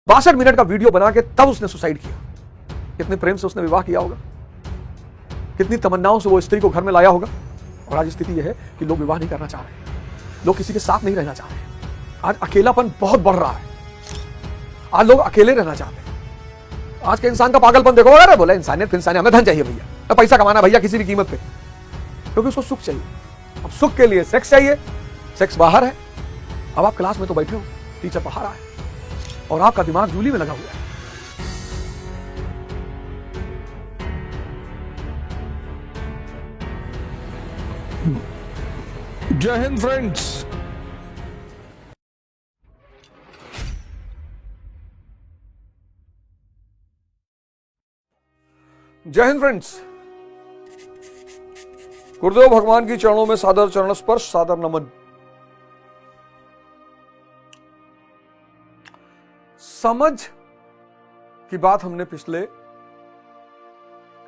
62 minute का video बना के तब उसने सुसाइड किया। कितने प्रेम से उसने विवाह किया होगा, कितनी तमन्नाओं से वो स्त्री को घर में लाया होगा। और आज स्थिति यह है कि लोग विवाह नहीं करना चाह रहे, लोग किसी के साथ नहीं रहना चाह रहे। आज अकेलापन बहुत बढ़ रहा है, आज लोग अकेले रहना चाहते हैं। आज के इंसान का पागलपन देखो, अरे बोला इंसानियत हमें धन चाहिए भैया, पैसा कमाना भैया किसी भी कीमत पे, क्योंकि उसको सुख चाहिए। अब सुख के लिए सेक्स चाहिए, सेक्स बाहर है। अब आप क्लास में तो बैठे हो, टीचर पढ़ा रहा है और आपका दिमाग जूली में लगा हुआ है। जय हिंद फ्रेंड्स। जय हिंद फ्रेंड्स। गुरुदेव भगवान की चरणों में सादर चरण स्पर्श, सादर नमन। समझ की बात हमने पिछले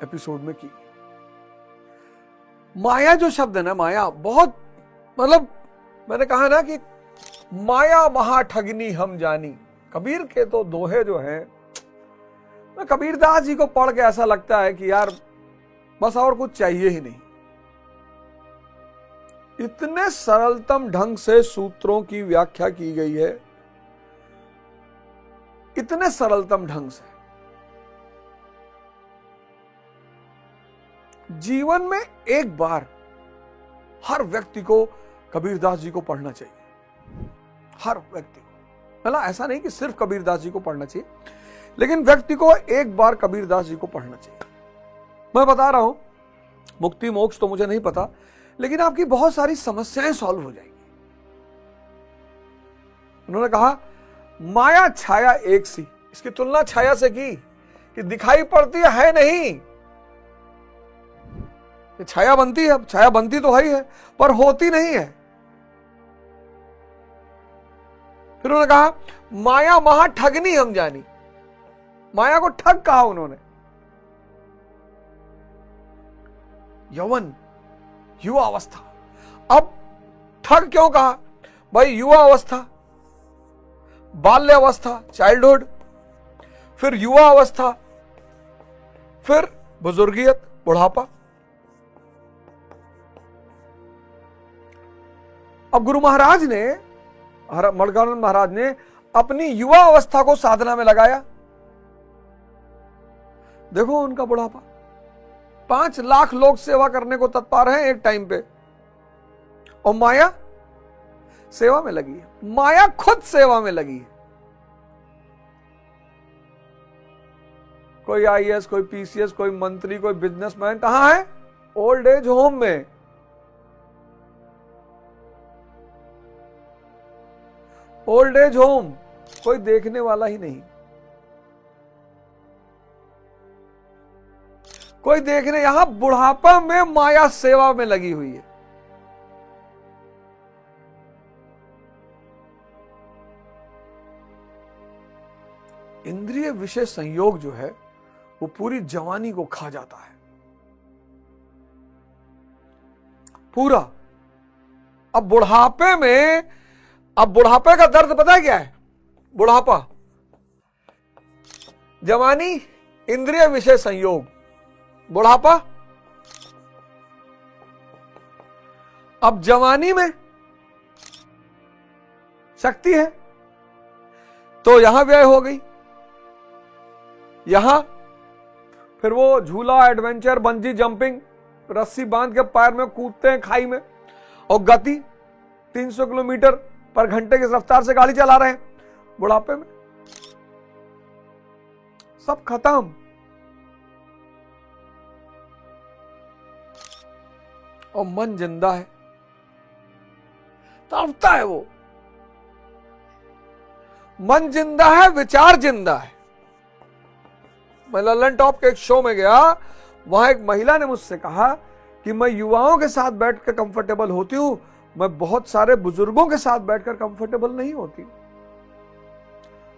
एपिसोड में की। माया जो शब्द है ना, माया बहुत, मतलब मैंने कहा ना कि माया महा ठगनी हम जानी। कबीर के तो दोहे जो हैं, मैं कबीरदास जी को पढ़ के ऐसा लगता है कि यार बस और कुछ चाहिए ही नहीं। इतने सरलतम ढंग से सूत्रों की व्याख्या की गई है, इतने सरलतम ढंग से। जीवन में एक बार हर व्यक्ति को कबीरदास जी को पढ़ना चाहिए, हर व्यक्ति को। मतलब ऐसा नहीं कि सिर्फ कबीरदास जी को पढ़ना चाहिए, लेकिन व्यक्ति को एक बार कबीरदास जी को पढ़ना चाहिए। मैं बता रहा हूं, मुक्ति मोक्ष तो मुझे नहीं पता, लेकिन आपकी बहुत सारी समस्याएं सॉल्व हो जाएंगी। उन्होंने कहा माया छाया एक सी, इसकी तुलना छाया से की कि दिखाई पड़ती है नहीं। छाया बनती है, छाया बनती तो है ही है, पर होती नहीं है। फिर उन्होंने कहा माया महा ठगनी हम जानी। माया को ठग कहा उन्होंने। यौवन, युवा अवस्था। अब ठग क्यों कहा भाई? युवा अवस्था, बाल्य अवस्था, चाइल्डहुड, फिर युवा अवस्था, फिर बुजुर्गियत, बुढ़ापा। अब गुरु महाराज ने, मणिकानंद महाराज ने अपनी युवा अवस्था को साधना में लगाया। देखो उनका बुढ़ापा, 5 लाख लोग सेवा करने को तत्पर हैं एक टाइम पे, और माया सेवा में लगी है। माया खुद सेवा में लगी है। कोई आईएएस, कोई पीसीएस, कोई मंत्री, कोई बिजनेसमैन कहां है? ओल्ड एज होम में। ओल्ड एज होम, कोई देखने वाला ही नहीं, कोई देखने। यहां बुढ़ापा में माया सेवा में लगी हुई है। इंद्रिय विषय संयोग जो है वो पूरी जवानी को खा जाता है, पूरा। अब बुढ़ापे में, अब बुढ़ापे का दर्द पता है क्या है? बुढ़ापा, जवानी, इंद्रिय विषय संयोग, बुढ़ापा। अब जवानी में शक्ति है तो यहां व्यय हो गई, यहां फिर वो झूला, एडवेंचर, बंजी जंपिंग, रस्सी बांध के पैर में कूदते हैं खाई में, और गति 300 किलोमीटर पर घंटे की रफ्तार से गाड़ी चला रहे हैं। बुढ़ापे में सब खत्म। और मन जिंदा है, तड़पता है वो। मन जिंदा है, विचार जिंदा है। मैं ललन टॉप के एक शो में गया, वहां एक महिला ने मुझसे कहा कि मैं युवाओं के साथ बैठकर कंफर्टेबल होती हूं, मैं बहुत सारे बुजुर्गों के साथ बैठकर कंफर्टेबल नहीं होती।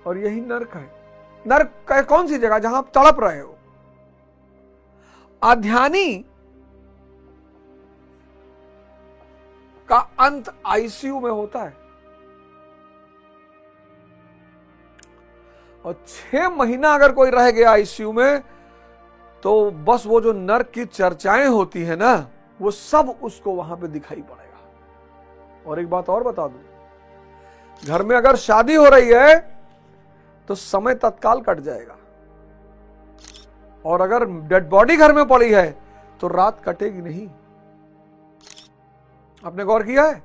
और यही नर्क है। नर्क कौन सी जगह? जहां आप तड़प रहे हो। अध्यानी का अंत आईसीयू में होता है। और 6 महीना अगर कोई रह गया आईसीयू में, तो बस वो जो नर्क की चर्चाएं होती है ना, वो सब उसको वहां पे दिखाई पड़ेगा। और एक बात और बता दूं, घर में अगर शादी हो रही है तो समय तत्काल कट जाएगा, और अगर डेड बॉडी घर में पड़ी है तो रात कटेगी नहीं। आपने गौर किया है?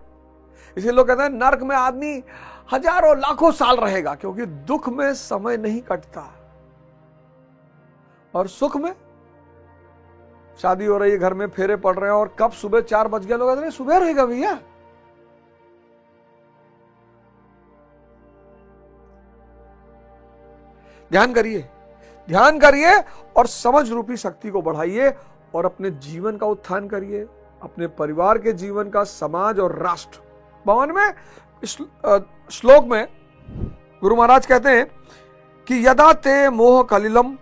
इसलिए लोग कहते हैं नर्क में आदमी हजारों लाखों साल रहेगा, क्योंकि दुख में समय नहीं कटता, और सुख में शादी हो रही है, घर में फेरे पड़ रहे हैं, और कब सुबह 4 बज गया, लोग कहते हैं सुबह रहेगा भैया। ध्यान करिए, ध्यान करिए और समझ रूपी शक्ति को बढ़ाइए, और अपने जीवन का उत्थान करिए, अपने परिवार के जीवन का, समाज और राष्ट्र। 52वें श्लोक में गुरु महाराज कहते हैं कि यदा ते मोह कलिलम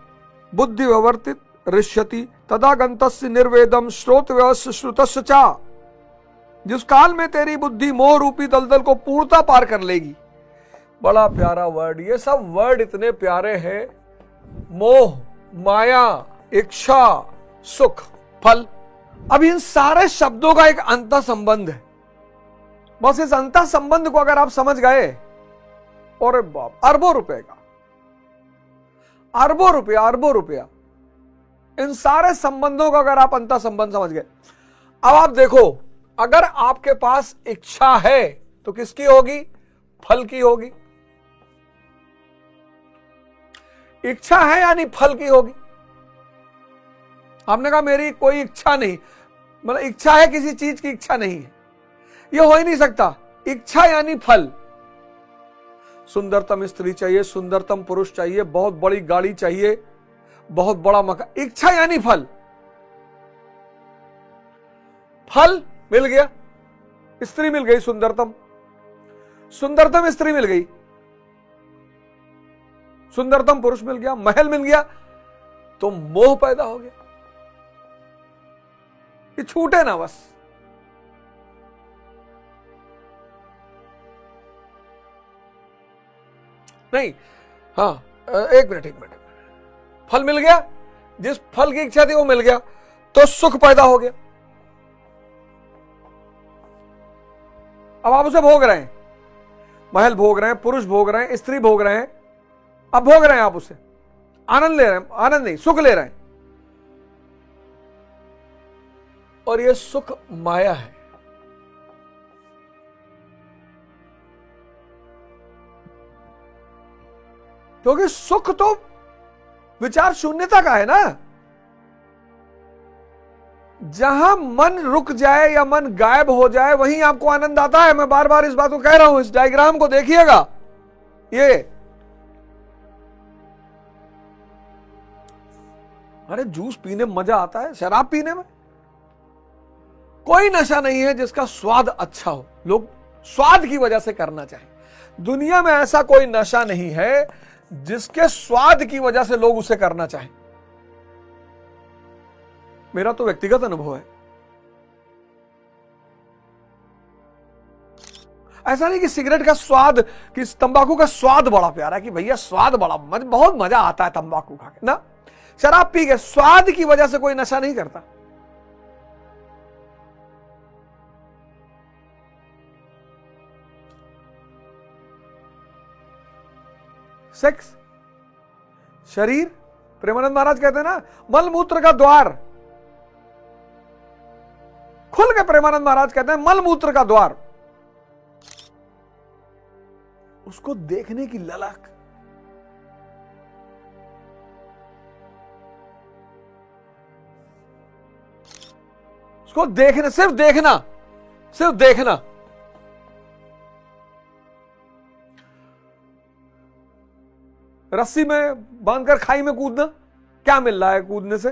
बुद्धि व्यवर्तित ऋष्यति तदा गंतस्य निर्वेदम श्रोतव्यस्य श्रुतस्य चा। जिस काल में तेरी बुद्धि मोह रूपी दलदल को पूर्णता पार कर लेगी। बड़ा प्यारा वर्ड, ये सब वर्ड इतने प्यारे हैं। मोह, माया, इच्छा, सुख, फल। अब इन सारे शब्दों का एक अंतर संबंध है। बस इस अंतर संबंध को अगर आप समझ गए, और बाप, अरबों रुपए का, अरबों रुपया, इन सारे संबंधों का अगर आप अंतर संबंध समझ गए। अब आप देखो, अगर आपके पास इच्छा है तो किसकी होगी? फल की होगी। इच्छा है यानी फल की होगी। आपने कहा मेरी कोई इच्छा नहीं, मतलब इच्छा है, किसी चीज की इच्छा नहीं है, यह हो ही नहीं सकता। इच्छा यानी फल। सुंदरतम स्त्री चाहिए, सुंदरतम पुरुष चाहिए, बहुत बड़ी गाड़ी चाहिए, बहुत बड़ा मकान, इच्छा यानी फल। फल मिल गया, स्त्री मिल गई सुंदरतम, सुंदरतम स्त्री मिल गई, सुंदरतम पुरुष मिल गया, महल मिल गया, तो मोह पैदा हो गया। ये छूटे ना बस। नहीं, हाँ, एक मिनट। फल मिल गया, जिस फल की इच्छा थी वो मिल गया, तो सुख पैदा हो गया। अब आप उसे भोग रहे हैं, महल भोग रहे हैं, पुरुष भोग रहे हैं, स्त्री भोग रहे हैं, अब भोग रहे हैं आप उसे, आनंद ले रहे हैं, आनंद नहीं, सुख ले रहे हैं। और यह सुख माया है। क्योंकि सुख तो विचार शून्यता का है ना। जहां मन रुक जाए या मन गायब हो जाए, वहीं आपको आनंद आता है। मैं बार बार इस बात को कह रहा हूं, इस डायग्राम को देखिएगा। ये अरे जूस पीने में मजा आता है, शराब पीने में कोई नशा नहीं है जिसका स्वाद अच्छा हो, लोग स्वाद की वजह से करना चाहें। दुनिया में ऐसा कोई नशा नहीं है जिसके स्वाद की वजह से लोग उसे करना चाहें। मेरा तो व्यक्तिगत अनुभव है। ऐसा नहीं कि सिगरेट का स्वाद, कि तंबाकू का स्वाद बड़ा प्यारा है, कि भैया स्वाद बड़ा, बहुत मजा आता है तंबाकू खा के ना। शराब पी के स्वाद की वजह से कोई नशा नहीं करता। सेक्स, शरीर, प्रेमानंद महाराज कहते हैं ना, मल मूत्र का द्वार। खुल के प्रेमानंद महाराज कहते हैं मल मूत्र का द्वार। उसको देखने की ललक, उसको देखना, सिर्फ देखना, सिर्फ देखना। रस्सी में बांधकर खाई में कूदना, क्या मिल रहा है कूदने से?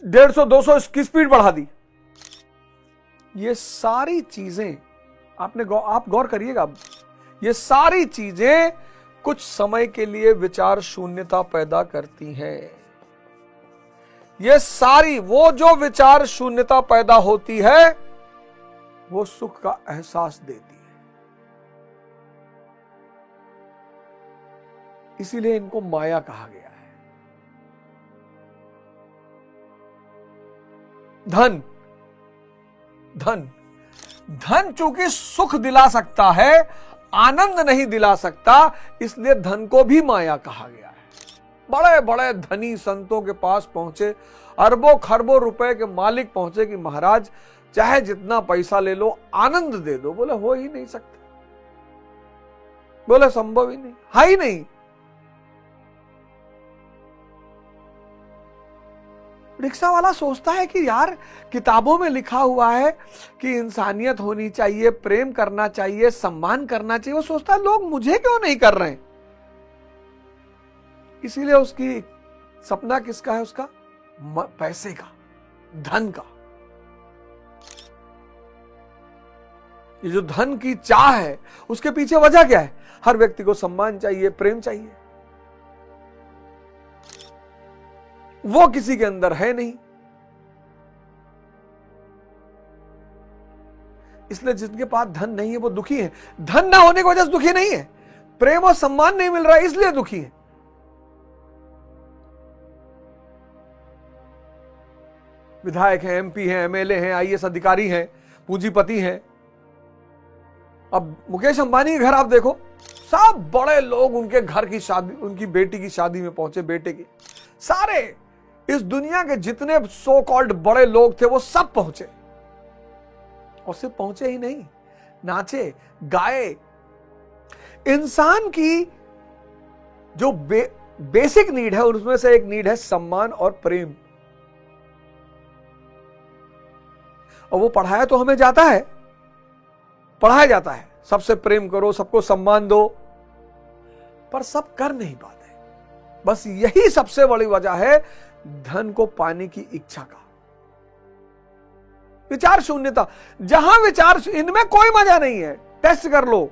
150-200 की स्पीड बढ़ा दी। ये सारी चीजें आप गौर करिएगा, ये सारी चीजें कुछ समय के लिए विचार शून्यता पैदा करती हैं। ये सारी, वो जो विचार शून्यता पैदा होती है, वो सुख का एहसास देती है। इसीलिए इनको माया कहा गया है। धन धन धन चूंकि सुख दिला सकता है, आनंद नहीं दिला सकता, इसलिए धन को भी माया कहा गया है। बड़े बड़े धनी संतों के पास पहुंचे, अरबों खरबों रुपए के मालिक पहुंचे कि महाराज चाहे जितना पैसा ले लो, आनंद दे दो। बोले हो ही नहीं सकता, बोले संभव ही नहीं, है ही नहीं। रिक्शा वाला सोचता है कि यार किताबों में लिखा हुआ है कि इंसानियत होनी चाहिए, प्रेम करना चाहिए, सम्मान करना चाहिए। वो सोचता है लोग मुझे क्यों नहीं कर रहे हैं। इसीलिए उसकी सपना किसका है? उसका पैसे का, धन का। ये जो धन की चाह है, उसके पीछे वजह क्या है? हर व्यक्ति को सम्मान चाहिए, प्रेम चाहिए। वो किसी के अंदर है नहीं। इसलिए जिनके पास धन नहीं है वो दुखी है। धन ना होने की वजह से दुखी नहीं है, प्रेम और सम्मान नहीं मिल रहा है इसलिए दुखी है। विधायक हैं, एमपी हैं, एमएलए हैं, आईएएस अधिकारी हैं, पूंजीपति हैं। अब मुकेश अंबानी के घर आप देखो, सब बड़े लोग उनके घर की शादी, उनकी बेटी की शादी में पहुंचे, बेटे की। सारे इस दुनिया के जितने सो कॉल्ड बड़े लोग थे वो सब पहुंचे। और सिर्फ पहुंचे ही नहीं, नाचे गाए। इंसान की जो बेसिक नीड है उसमें से एक नीड है सम्मान और प्रेम। और वो पढ़ाया तो हमें जाता है, पढ़ाया जाता है सबसे प्रेम करो, सबको सम्मान दो, पर सब कर नहीं पाते। बस यही सबसे बड़ी वजह है धन को पाने की इच्छा का। विचार शून्यता, जहां विचार, इनमें कोई मजा नहीं है। टेस्ट कर लो।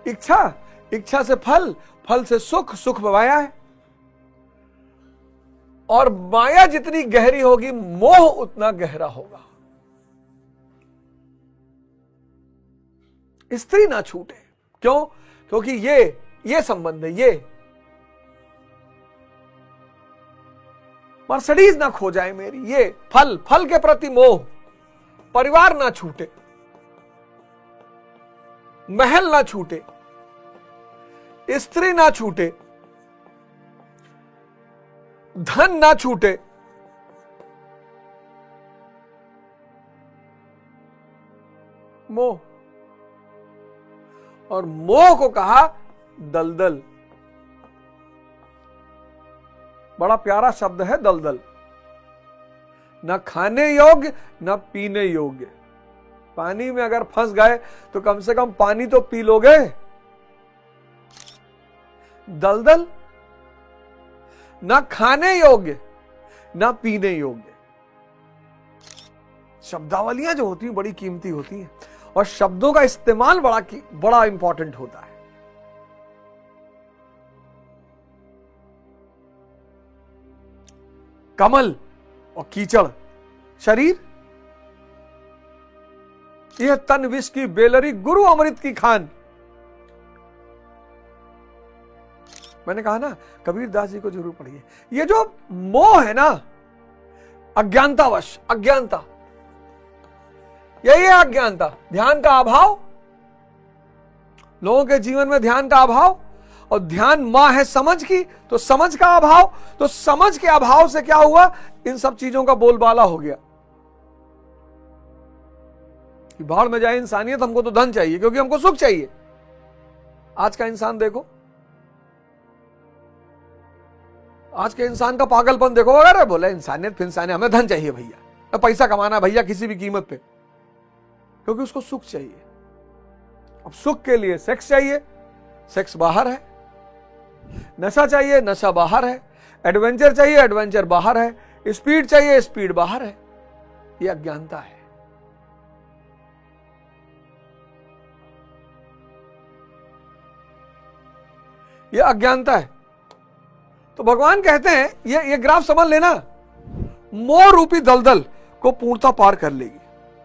इच्छा, इच्छा से फल, फल से सुख, सुख माया है। और माया जितनी गहरी होगी, मोह उतना गहरा होगा। स्त्री ना छूटे, क्यों? क्योंकि ये संबंध है, ये मर्सिडीज ना खो जाए मेरी, ये फल, फल के प्रति मोह। परिवार ना छूटे, महल ना छूटे, स्त्री ना छूटे, धन ना छूटे, मोह। और मोह को कहा दलदल। बड़ा प्यारा शब्द है दलदल। न खाने योग्य न पीने योग्य। पानी में अगर फंस गए तो कम से कम पानी तो पी लोगे। दलदल, न खाने योग्य न पीने योग्य। शब्दावलियां जो होती हैं बड़ी कीमती होती हैं, और शब्दों का इस्तेमाल बड़ा इंपॉर्टेंट होता है। कमल और कीचड़, शरीर, यह तन विष की बेलरी, गुरु अमृत की खान। मैंने कहा ना, कबीर दास जी को जरूर पढ़िए। ये जो मोह है ना, अज्ञानतावश, अज्ञानता, यही है अज्ञानता। ध्यान का अभाव, लोगों के जीवन में ध्यान का अभाव। और ध्यान मां है समझ की, तो समझ का अभाव। तो समझ के अभाव से क्या हुआ? इन सब चीजों का बोलबाला हो गया कि बाढ़ में जाए इंसानियत, हमको तो धन चाहिए क्योंकि हमको सुख चाहिए। आज का इंसान देखो, आज के इंसान का पागलपन देखो। अगर बोले इंसानियत फिर इंसानियत, हमें धन चाहिए भैया, पैसा कमाना भैया किसी भी कीमत पे, क्योंकि उसको सुख चाहिए। अब सुख के लिए सेक्स चाहिए, सेक्स बाहर है। नशा चाहिए, नशा बाहर है। एडवेंचर चाहिए, एडवेंचर बाहर है। स्पीड चाहिए, स्पीड बाहर है। यह अज्ञानता है। यह अज्ञानता है। तो भगवान कहते हैं, ये ग्राफ समझ लेना, मोह रूपी दलदल को पूर्णता पार कर लेगी।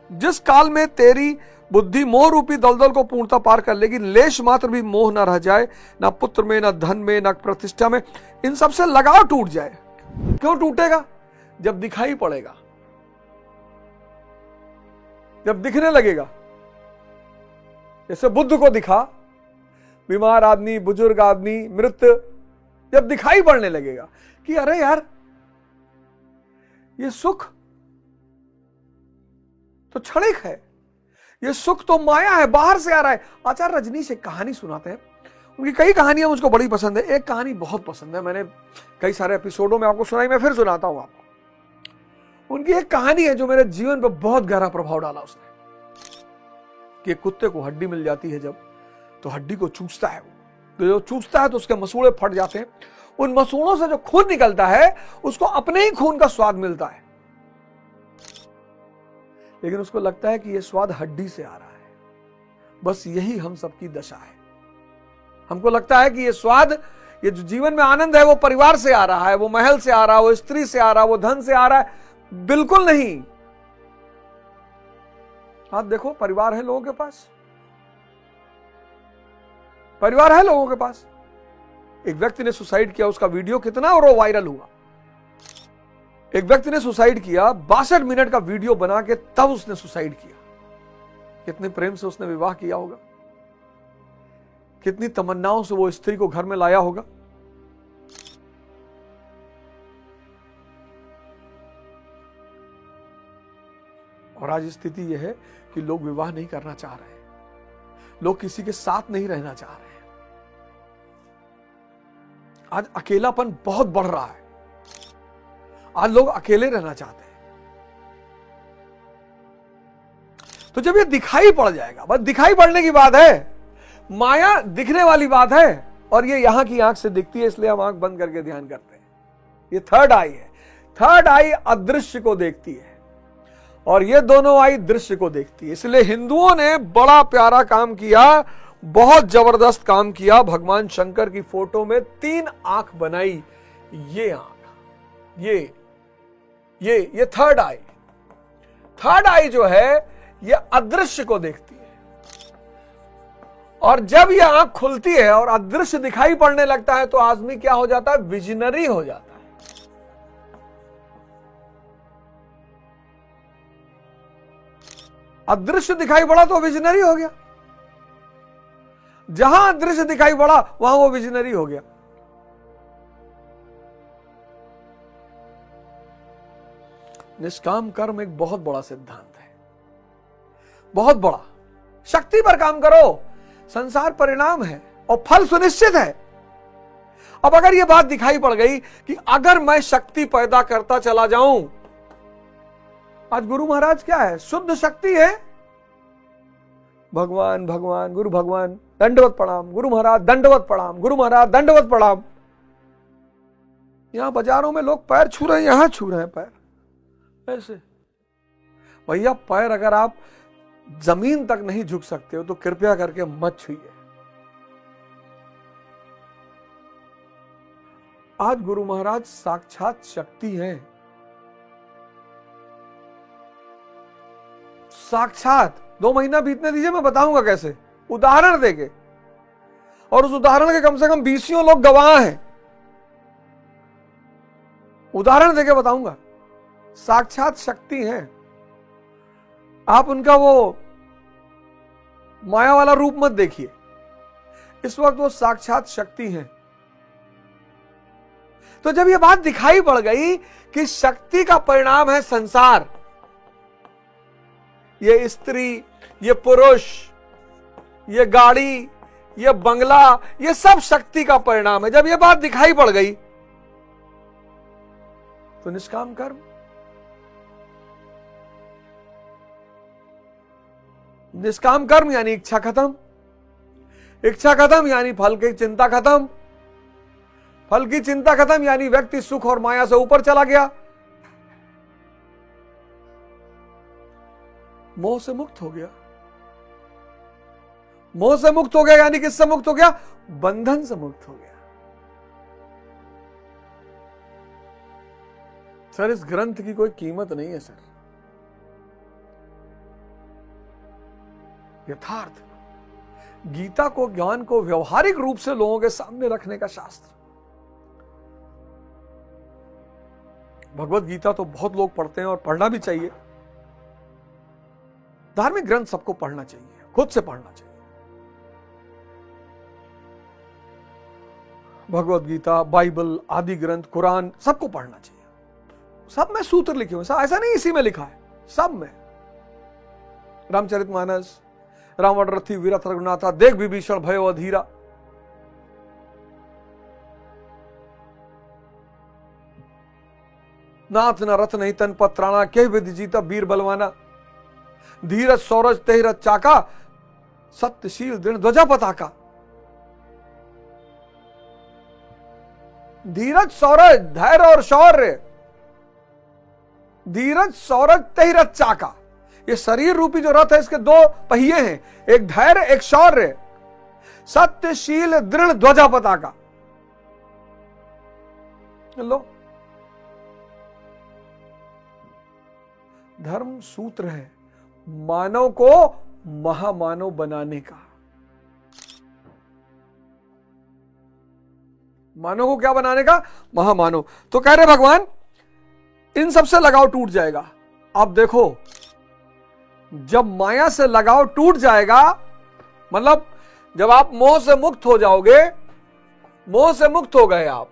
जिस काल में तेरी बुद्धि मोह रूपी दलदल को पूर्णता पार कर लेगी, लेश मात्र भी मोह ना रह जाए, ना पुत्र में, ना धन में, ना प्रतिष्ठा में, इन सबसे लगाव टूट जाए। क्यों टूटेगा? जब दिखाई पड़ेगा, जब दिखने लगेगा। जैसे बुद्ध को दिखा, बीमार आदमी, बुजुर्ग आदमी, मृत, जब दिखाई पड़ने लगेगा कि अरे यार ये सुख तो क्षणिक है, ये सुख तो माया है, बाहर से आ रहा है। आचार्य रजनीश एक कहानी सुनाते हैं, उनकी कई कहानियां मुझको बड़ी पसंद है। एक कहानी बहुत पसंद है, मैंने कई सारे एपिसोडों में आपको सुनाई, मैं फिर सुनाता हूं आपको। उनकी एक कहानी है जो मेरे जीवन पर बहुत गहरा प्रभाव डाला उसने। कि कुत्ते को हड्डी मिल जाती है जब, तो हड्डी को चूसता है, तो जो चूसता है तो उसके मसूड़े फट जाते हैं। उन मसूड़ों से जो खून निकलता है उसको अपने ही खून का स्वाद मिलता है, लेकिन उसको लगता है कि यह स्वाद हड्डी से आ रहा है। बस यही हम सबकी दशा है। हमको लगता है कि यह स्वाद, ये जो जीवन में आनंद है वो परिवार से आ रहा है, वो महल से आ रहा है, वो स्त्री से आ रहा है, वो धन से आ रहा है। बिल्कुल नहीं। आप देखो, परिवार है लोगों के पास, परिवार है लोगों के पास। एक व्यक्ति ने सुसाइड किया, उसका वीडियो कितना और वो वायरल हुआ। एक व्यक्ति ने सुसाइड किया, 62 मिनट का वीडियो बना के तब उसने सुसाइड किया। कितने प्रेम से उसने विवाह किया होगा, कितनी तमन्नाओं से वो स्त्री को घर में लाया होगा। और आज स्थिति यह है कि लोग विवाह नहीं करना चाह रहे हैं, लोग किसी के साथ नहीं रहना चाह रहे हैं। आज अकेलापन बहुत बढ़ रहा है, आज लोग अकेले रहना चाहते हैं। तो जब ये दिखाई पड़ जाएगा, बस दिखाई पड़ने की बात है, माया दिखने वाली बात है, और ये यहां की आंख से दिखती है, इसलिए हम आंख बंद करके ध्यान करते हैं। ये थर्ड आई है। थर्ड आई अदृश्य को देखती है और ये दोनों आई दृश्य को देखती है। इसलिए हिंदुओं ने बड़ा प्यारा काम किया, बहुत जबरदस्त काम किया। भगवान शंकर की फोटो में 3 आंख बनाई। ये आंख, ये थर्ड आई। थर्ड आई जो है ये अदृश्य को देखती है, और जब ये आंख खुलती है और अदृश्य दिखाई पड़ने लगता है तो आदमी क्या हो जाता है? विजनरी हो जाता है। अदृश्य दिखाई पड़ा तो विजनरी हो गया। जहां अदृश्य दिखाई पड़ा वहां वो विजनरी हो गया। निष्काम कर्म एक बहुत बड़ा सिद्धांत है, बहुत बड़ा। शक्ति पर काम करो, संसार परिणाम है और फल सुनिश्चित है। अब अगर यह बात दिखाई पड़ गई कि अगर मैं शक्ति पैदा करता चला जाऊं, आज गुरु महाराज क्या है? शुद्ध शक्ति है। भगवान भगवान, गुरु भगवान, दंडवत प्रणाम, गुरु महाराज दंडवत प्रणाम, गुरु महाराज दंडवत प्रणाम। यहां बाजारों में लोग पैर छू रहे हैं, यहां छू रहे हैं पैर ऐसे। भैया, पैर अगर आप जमीन तक नहीं झुक सकते हो तो कृपया करके मत छूइए। आज गुरु महाराज साक्षात शक्ति हैं, साक्षात। 2 महीना बीतने दीजिए, मैं बताऊंगा कैसे, उदाहरण देके, और उस उदाहरण के कम से कम 20 लोग गवाह हैं। उदाहरण देके बताऊंगा। साक्षात शक्ति है। आप उनका वो माया वाला रूप मत देखिए, इस वक्त वो साक्षात शक्ति है। तो जब ये बात दिखाई पड़ गई कि शक्ति का परिणाम है संसार, ये स्त्री, ये पुरुष, ये गाड़ी, ये बंगला, ये सब शक्ति का परिणाम है। जब ये बात दिखाई पड़ गई तो निष्काम कर्म, निष्काम कर्म यानी इच्छा खत्म। इच्छा खत्म यानी फल की चिंता खत्म। फल की चिंता खत्म यानी व्यक्ति सुख और माया से ऊपर चला गया, मोह से मुक्त हो गया। मोह से मुक्त हो गया यानी किससे मुक्त हो गया? बंधन से मुक्त हो गया। सर, इस ग्रंथ की कोई कीमत नहीं है सर। यथार्थ, गीता को, ज्ञान को व्यवहारिक रूप से लोगों के सामने रखने का शास्त्र। भगवत गीता तो बहुत लोग पढ़ते हैं और पढ़ना भी चाहिए। धार्मिक ग्रंथ सबको पढ़ना चाहिए, खुद से पढ़ना चाहिए। भगवत गीता, बाइबल, आदि ग्रंथ, कुरान सबको पढ़ना चाहिए। सब में सूत्र लिखे हुए, ऐसा नहीं इसी में लिखा है, सब में। रामचरितमानस, रावण रथी वीरथ रघुनाथा, देख विभीषण भयो अधीरा। नाथ न रथ नहीं तन पत्राना, के विधि जीता वीर बलवाना। धीरज सौरज तेरथ चाका, सत्यशील दृढ़ ध्वजा पताका। धीरज सौरज, धैर्य और शौर्य, धीरज सौरज तेरथ चाका। ये शरीर रूपी जो रथ है, इसके दो पहिए हैं, एक धैर्य एक शौर्य। सत्यशील दृढ़ ध्वजा पताका। लो, धर्म सूत्र है मानव को महामानव बनाने का। मानव को क्या बनाने का? महामानव। तो कह रहे भगवान इन सब से लगाव टूट जाएगा। अब देखो, जब माया से लगाव टूट जाएगा, मतलब जब आप मोह से मुक्त हो जाओगे, मोह से मुक्त हो गए आप,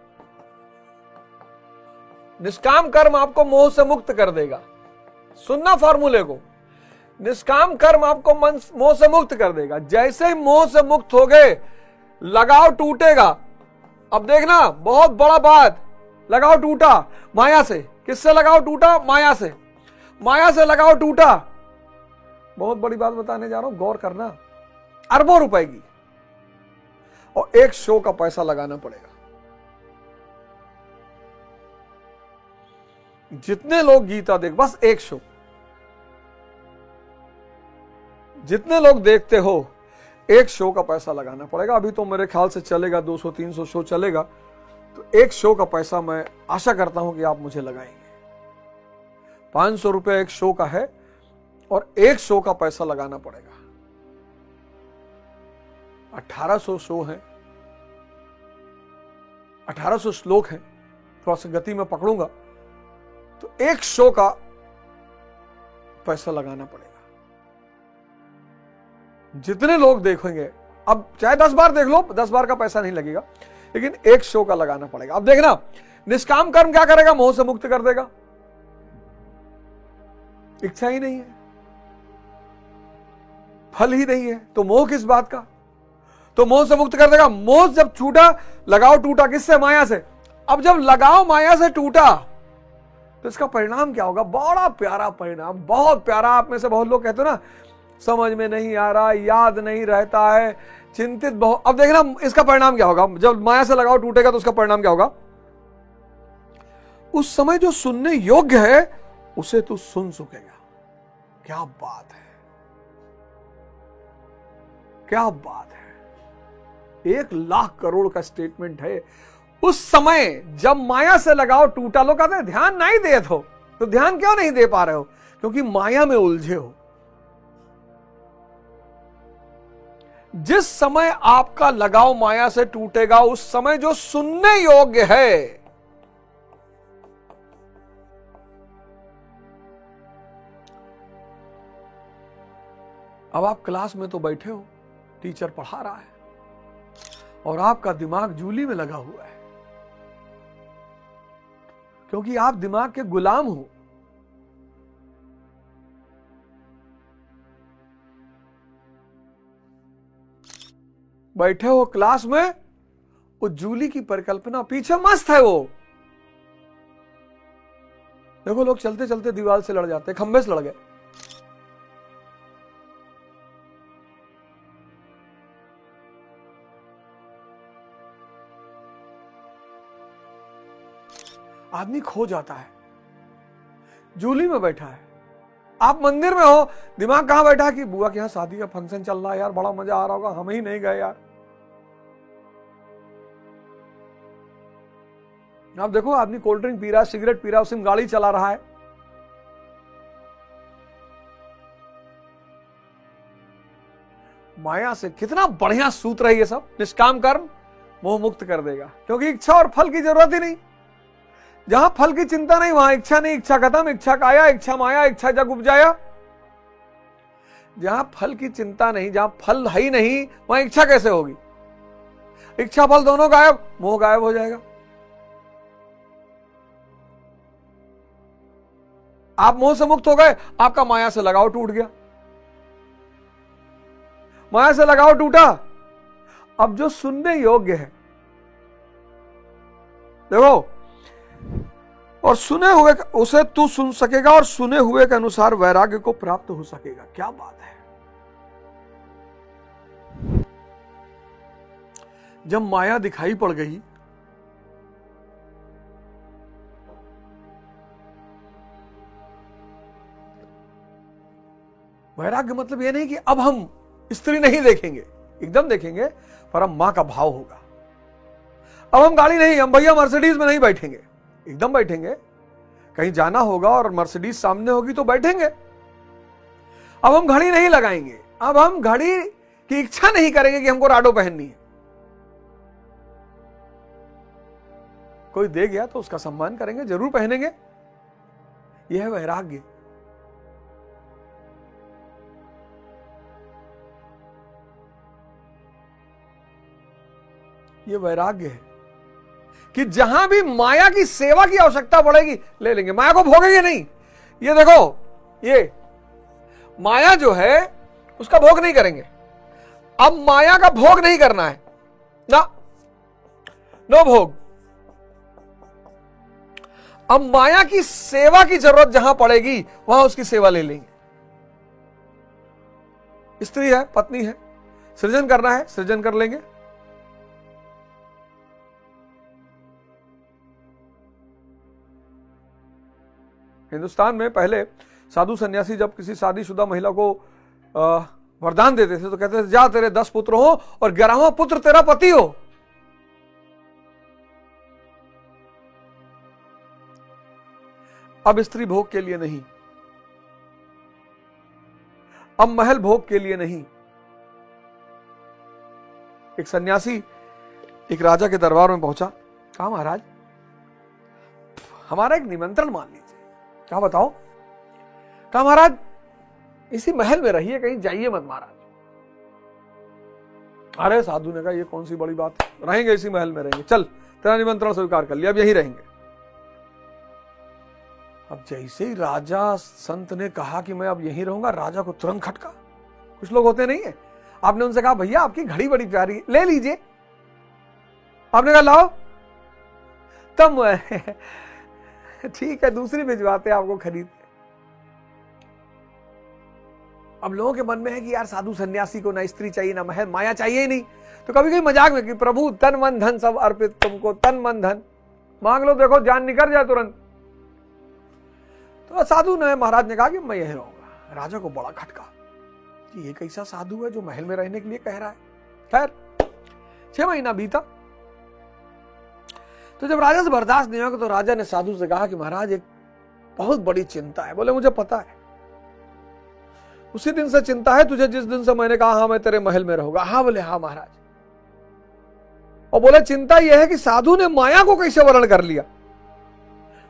निष्काम कर्म आपको मोह से मुक्त कर देगा। सुनना फॉर्मूले को, निष्काम कर्म आपको मोह से मुक्त कर देगा। जैसे ही मोह से मुक्त हो गए, लगाव टूटेगा। अब देखना, बहुत बड़ा बात, लगाव टूटा माया से। किससे लगाव टूटा? माया से। माया से लगाव टूटा। बहुत बड़ी बात बताने जा रहा हूं, गौर करना। अरबों रुपए की, और एक शो का पैसा लगाना पड़ेगा। जितने लोग गीता देख, बस एक शो, जितने लोग देखते हो, एक शो का पैसा लगाना पड़ेगा। अभी तो मेरे ख्याल से चलेगा 200-300 शो चलेगा, तो एक शो का पैसा मैं आशा करता हूं कि आप मुझे लगाएंगे। 500 रुपए एक शो का है, और एक शो का पैसा लगाना पड़ेगा। 1800 शो है, 1800 श्लोक है, थोड़ा सा गति में पकड़ूंगा, तो एक शो का पैसा लगाना पड़ेगा। जितने लोग देखेंगे, अब चाहे 10 बार देख लो, 10 बार का पैसा नहीं लगेगा, लेकिन एक शो का लगाना पड़ेगा। अब देखना, निष्काम कर्म क्या करेगा? मोह से मुक्त कर देगा। इच्छा ही नहीं है, फल ही नहीं है, तो मोह किस बात का? तो मोह से मुक्त कर देगा। मोह जब छूटा, लगाव टूटा, किससे? माया से। अब जब लगाव माया से टूटा, तो इसका परिणाम क्या होगा? बड़ा प्यारा परिणाम, बहुत प्यारा। आप में से बहुत लोग कहते हो ना, समझ में नहीं आ रहा, याद नहीं रहता है, चिंतित बहुत। अब देखना इसका परिणाम क्या होगा। जब माया से लगाव टूटेगा तो उसका परिणाम क्या होगा? उस समय जो सुनने योग्य है उसे तू सुन सकेगा। क्या बात है, क्या बात है। 1 लाख करोड़ का स्टेटमेंट है। उस समय जब माया से लगाव टूटा, लोग कहते हैं ध्यान नहीं दे, तो ध्यान क्यों नहीं दे पा रहे हो? क्योंकि माया में उलझे हो। जिस समय आपका लगाव माया से टूटेगा, उस समय जो सुनने योग्य है, अब आप क्लास में तो बैठे हो, टीचर पढ़ा रहा है, और आपका दिमाग जूली में लगा हुआ है, क्योंकि आप दिमाग के गुलाम हो। बैठे हो क्लास में, वो जूली की परिकल्पना पीछे मस्त है। वो देखो, लोग चलते चलते दीवार से लड़ जाते, खंबे से लड़ गए। आदमी खो जाता है, जूली में बैठा है। आप मंदिर में हो, दिमाग कहां बैठा कि बुआ के यहां शादी का फंक्शन चल रहा है यार, बड़ा मजा आ रहा होगा, हम ही नहीं गए यार। आप देखो, आदमी कोल्ड ड्रिंक पी रहा है, सिगरेट पी रहा है, उसी में गाड़ी चला रहा है। माया से कितना बढ़िया सूत्र है ये सब। निष्काम कर्म मोह मुक्त कर देगा, क्योंकि इच्छा और फल की जरूरत ही नहीं। जहां फल की चिंता नहीं वहां इच्छा नहीं, इच्छा खत्म, इच्छा काया, इच्छा माया, इच्छा जग उपजाया। जहां फल की चिंता नहीं, जहां फल है ही नहीं, वहां इच्छा कैसे होगी? इच्छा फल दोनों गायब, मोह गायब हो जाएगा। आप मोह से मुक्त हो गए, आपका माया से लगाव टूट गया। माया से लगाव टूटा, अब जो सुनने योग्य है, देखो, और सुने हुए उसे तू सुन सकेगा और सुने हुए के अनुसार वैराग्य को प्राप्त हो सकेगा। क्या बात है। जब माया दिखाई पड़ गई, वैराग्य मतलब यह नहीं कि अब हम स्त्री नहीं देखेंगे, एकदम देखेंगे, पर हम मां का भाव होगा। अब हम गाड़ी नहीं, हम भैया मर्सिडीज में नहीं बैठेंगे, एकदम बैठेंगे। कहीं जाना होगा और मर्सिडीज सामने होगी तो बैठेंगे। अब हम घड़ी नहीं लगाएंगे, अब हम घड़ी की इच्छा नहीं करेंगे कि हमको राडो पहननी है। कोई दे गया तो उसका सम्मान करेंगे, जरूर पहनेंगे। यह है वैराग्य। यह वैराग्य है कि जहां भी माया की सेवा की आवश्यकता पड़ेगी ले लेंगे, माया को भोगेंगे नहीं। ये देखो, ये माया जो है उसका भोग नहीं करेंगे। अब माया का भोग नहीं करना है ना, नो भोग। अब माया की सेवा की जरूरत जहां पड़ेगी वहां उसकी सेवा ले लेंगे। स्त्री है, पत्नी है, सृजन करना है, सृजन कर लेंगे। हिंदुस्तान में पहले साधु सन्यासी जब किसी शादीशुदा महिला को वरदान देते थे तो कहते थे, जा तेरे 10 पुत्र हो और 11वां पुत्र तेरा पति हो। अब स्त्री भोग के लिए नहीं, अब महल भोग के लिए नहीं। एक सन्यासी एक राजा के दरबार में पहुंचा, कहा महाराज हमारा एक निमंत्रण मान लीजिए। क्या बताओ? कहा महाराज इसी महल में रहिए, कहीं जाइए मत महाराज। अरे साधु ने कहा ये कौन सी बड़ी बात है, रहेंगे इसी महल में रहेंगे, चल तेरा निमंत्रण स्वीकार कर लिया, अब यही रहेंगे। अब जैसे ही राजा संत ने कहा कि मैं अब यहीं रहूंगा, राजा को तुरंत खटका। कुछ लोग होते नहीं है, आपने उनसे कहा भैया आपकी घड़ी बड़ी प्यारी ले लीजिए, आपने कहा लाओ, तब ठीक है दूसरी भिजवाते आपको खरीद। अब लोगों के मन में है कि यार साधु सन्यासी को ना स्त्री चाहिए ना महल, माया चाहिए ही नहीं। तो कभी कभी मजाक में कि प्रभु तन मन धन सब अर्पित तुमको, तन मन धन मांग लो, देखो जान निकल जाए तुरंत। तो साधु ने, महाराज ने कहा कि मैं यही रहूंगा। राजा को बड़ा खटका कि ये कैसा साधु है जो महल में रहने के लिए कह रहा है। खैर 6 महीना बीता, तो जब राजा से बर्दाश्त नहीं होगा तो राजा ने साधु से कहा कि महाराज एक बहुत बड़ी चिंता है। बोले मुझे पता है, उसी दिन से चिंता है तुझे जिस दिन से मैंने कहा हाँ मैं तेरे महल में रहूंगा। हाँ बोले हाँ महाराज। और बोले चिंता यह है कि साधु ने माया को कैसे वर्ण कर लिया।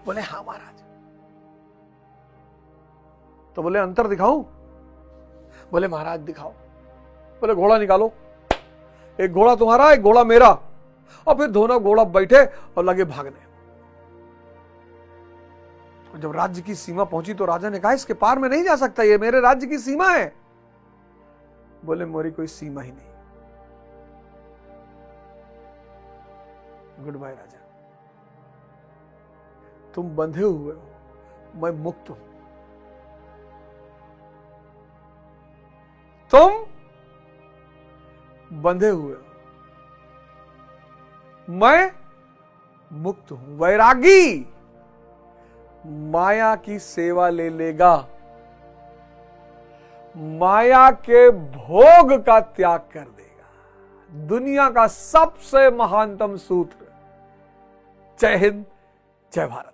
बोले हाँ महाराज। तो बोले अंतर दिखाऊं? बोले महाराज दिखाओ। बोले घोड़ा निकालो, एक घोड़ा तुम्हारा एक घोड़ा मेरा, और फिर दोनों घोड़ा बैठे और लगे भागने। जब राज्य की सीमा पहुंची तो राजा ने कहा इसके पार में नहीं जा सकता, ये मेरे राज्य की सीमा है। बोले मेरी कोई सीमा ही नहीं। गुड बाय राजा, तुम बंधे हुए हो, मैं मुक्त हूं। तुम बंधे हुए हो, मैं मुक्त हूं। वैरागी माया की सेवा ले लेगा, माया के भोग का त्याग कर देगा। दुनिया का सबसे महानतम सूत्र। जय हिंद, जय भारत।